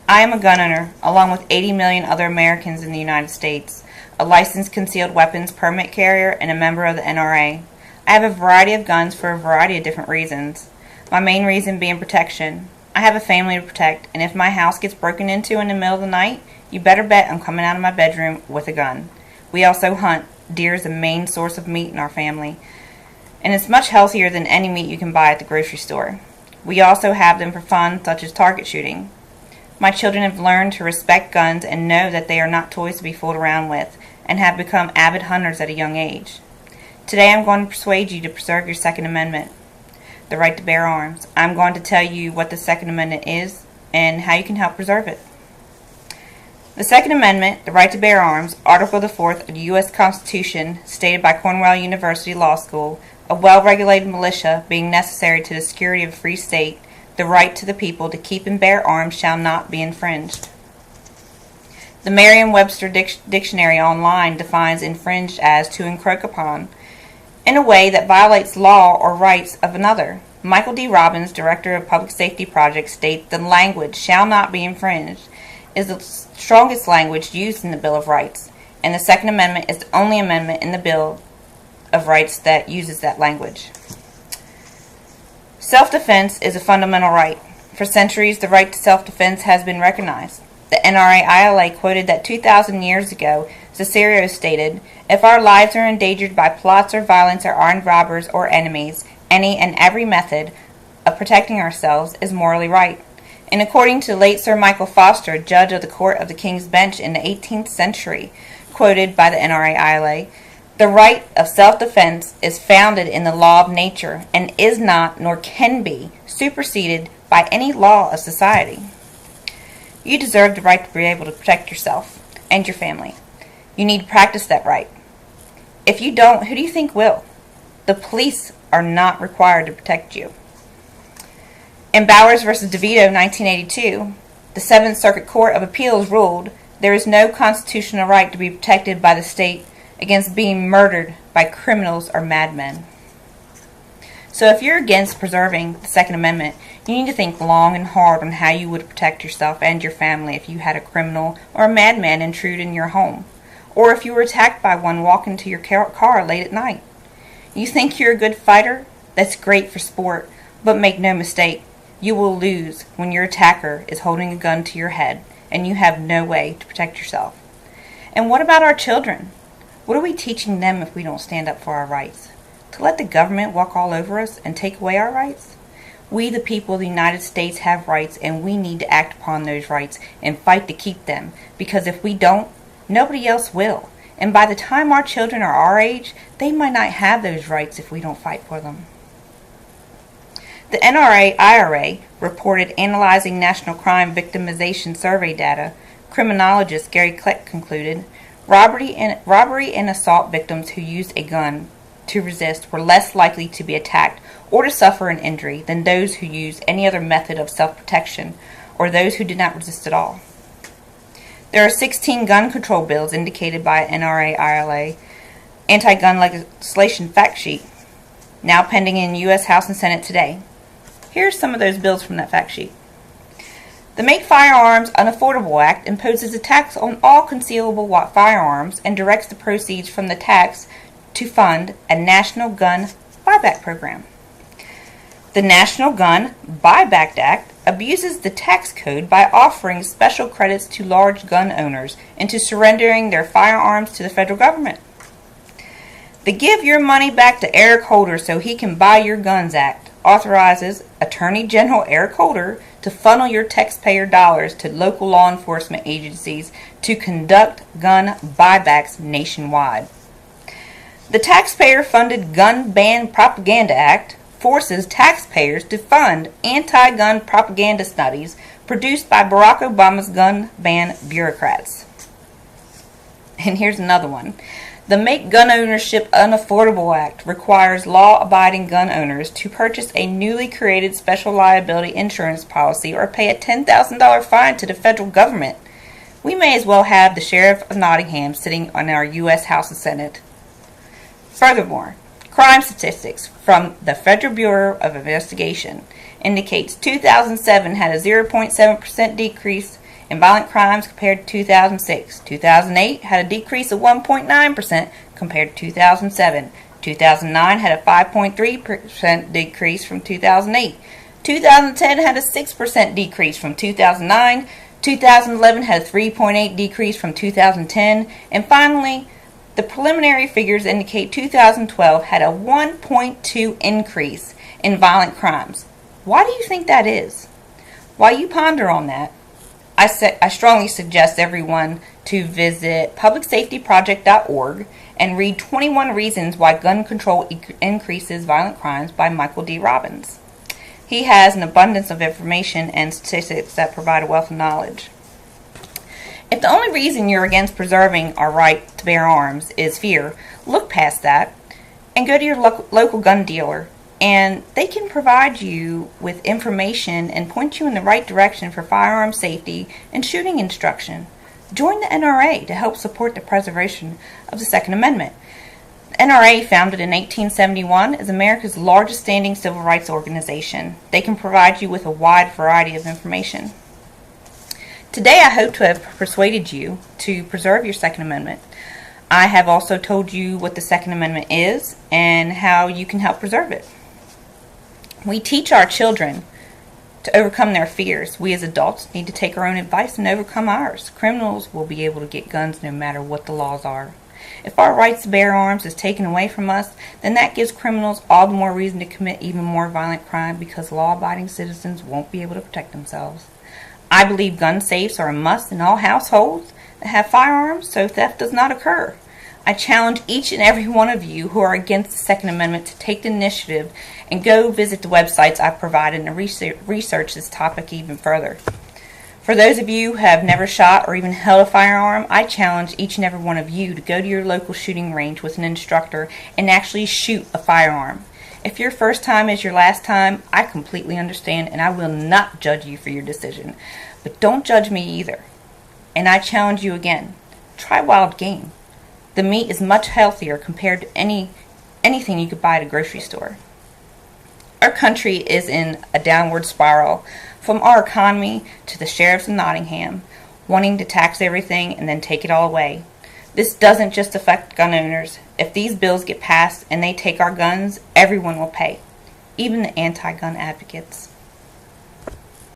I am a gun owner, along with 80 million other Americans in the United States, a licensed concealed weapons permit carrier, and a member of the NRA. I have a variety of guns for a variety of different reasons. My main reason being protection. I have a family to protect, and if my house gets broken into in the middle of the night, you better bet I'm coming out of my bedroom with a gun. We also hunt. Deer is the main source of meat in our family, and it's much healthier than any meat you can buy at the grocery store. We also have them for fun, such as target shooting. My children have learned to respect guns and know that they are not toys to be fooled around with, and have become avid hunters at a young age. Today I'm going to persuade you to preserve your Second Amendment, the right to bear arms. I'm going to tell you what the Second Amendment is and how you can help preserve it. The Second Amendment, the right to bear arms, Article the 4th of the U.S. Constitution, stated by Cornell University Law School, a well-regulated militia being necessary to the security of a free state, the right to the people to keep and bear arms shall not be infringed. The Merriam-Webster Dictionary online defines infringed as to encroach upon, in a way that violates law or rights of another. Michael D. Robbins, Director of Public Safety Projects, states the language shall not be infringed is the strongest language used in the Bill of Rights, and the Second Amendment is the only amendment in the Bill of Rights that uses that language. Self-defense is a fundamental right. For centuries, the right to self-defense has been recognized. The NRA-ILA quoted that 2,000 years ago, Cicero stated, "If our lives are endangered by plots or violence or armed robbers or enemies, any and every method of protecting ourselves is morally right." And according to late Sir Michael Foster, judge of the Court of the King's Bench in the 18th century, quoted by the NRA-ILA, "The right of self-defense is founded in the law of nature and is not, nor can be, superseded by any law of society." You deserve the right to be able to protect yourself and your family. You need to practice that right. If you don't, who do you think will? The police are not required to protect you. In Bowers v. DeVito, 1982, the Seventh Circuit Court of Appeals ruled there is no constitutional right to be protected by the state against being murdered by criminals or madmen. So if you're against preserving the Second Amendment, you need to think long and hard on how you would protect yourself and your family if you had a criminal or a madman intrude in your home, or if you were attacked by one walking to your car late at night. You think you're a good fighter? That's great for sport, but make no mistake, you will lose when your attacker is holding a gun to your head and you have no way to protect yourself. And what about our children? What are we teaching them if we don't stand up for our rights? To let the government walk all over us and take away our rights? We, the people of the United States, have rights, and we need to act upon those rights and fight to keep them, because if we don't, nobody else will. And by the time our children are our age, they might not have those rights if we don't fight for them. The NRA-IRA reported analyzing national crime victimization survey data. Criminologist Gary Kleck concluded, robbery and assault victims who used a gun to resist were less likely to be attacked or to suffer an injury than those who used any other method of self-protection or those who did not resist at all. There are 16 gun control bills indicated by NRA-ILA anti-gun legislation fact sheet, now pending in U.S. House and Senate today. Here are some of those bills from that fact sheet. The Make Firearms Unaffordable Act imposes a tax on all concealable firearms and directs the proceeds from the tax to fund a national gun buyback program. The National Gun Buyback Act abuses the tax code by offering special credits to large gun owners into surrendering their firearms to the federal government. The Give Your Money Back to Eric Holder So He Can Buy Your Guns Act authorizes Attorney General Eric Holder to funnel your taxpayer dollars to local law enforcement agencies to conduct gun buybacks nationwide. The Taxpayer-Funded Gun Ban Propaganda Act forces taxpayers to fund anti-gun propaganda studies produced by Barack Obama's gun ban bureaucrats. And here's another one. The Make Gun Ownership Unaffordable Act requires law-abiding gun owners to purchase a newly created special liability insurance policy or pay a $10,000 fine to the federal government. We may as well have the Sheriff of Nottingham sitting on our U.S. House and Senate. Furthermore, crime statistics from the Federal Bureau of Investigation indicates 2007 had a 0.7% decrease in violent crimes compared to 2006. 2008 had a decrease of 1.9% compared to 2007. 2009 had a 5.3% decrease from 2008. 2010 had a 6% decrease from 2009. 2011 had a 3.8% decrease from 2010. And finally, the preliminary figures indicate 2012 had a 1.2% increase in violent crimes. Why do you think that is? While you ponder on that, I strongly suggest everyone to visit publicsafetyproject.org and read 21 Reasons Why Gun Control Increases Violent Crimes by Michael D. Robbins. He has an abundance of information and statistics that provide a wealth of knowledge. If the only reason you're against preserving our right to bear arms is fear, look past that and go to your local gun dealer, and they can provide you with information and point you in the right direction for firearm safety and shooting instruction. Join the NRA to help support the preservation of the Second Amendment. The NRA, founded in 1871, is America's largest standing civil rights organization. They can provide you with a wide variety of information. Today I hope to have persuaded you to preserve your Second Amendment. I have also told you what the Second Amendment is and how you can help preserve it. We teach our children to overcome their fears. We as adults need to take our own advice and overcome ours. Criminals will be able to get guns no matter what the laws are. If our rights to bear arms is taken away from us, then that gives criminals all the more reason to commit even more violent crime, because law-abiding citizens won't be able to protect themselves. I believe gun safes are a must in all households that have firearms so theft does not occur. I challenge each and every one of you who are against the Second Amendment to take the initiative and go visit the websites I've provided and research this topic even further. For those of you who have never shot or even held a firearm, I challenge each and every one of you to go to your local shooting range with an instructor and actually shoot a firearm. If your first time is your last time, I completely understand, and I will not judge you for your decision. But don't judge me either. And I challenge you again, try wild game. The meat is much healthier compared to anything you could buy at a grocery store. Our country is in a downward spiral, from our economy to the sheriffs in Nottingham, wanting to tax everything and then take it all away. This doesn't just affect gun owners. If these bills get passed and they take our guns, everyone will pay, even the anti-gun advocates.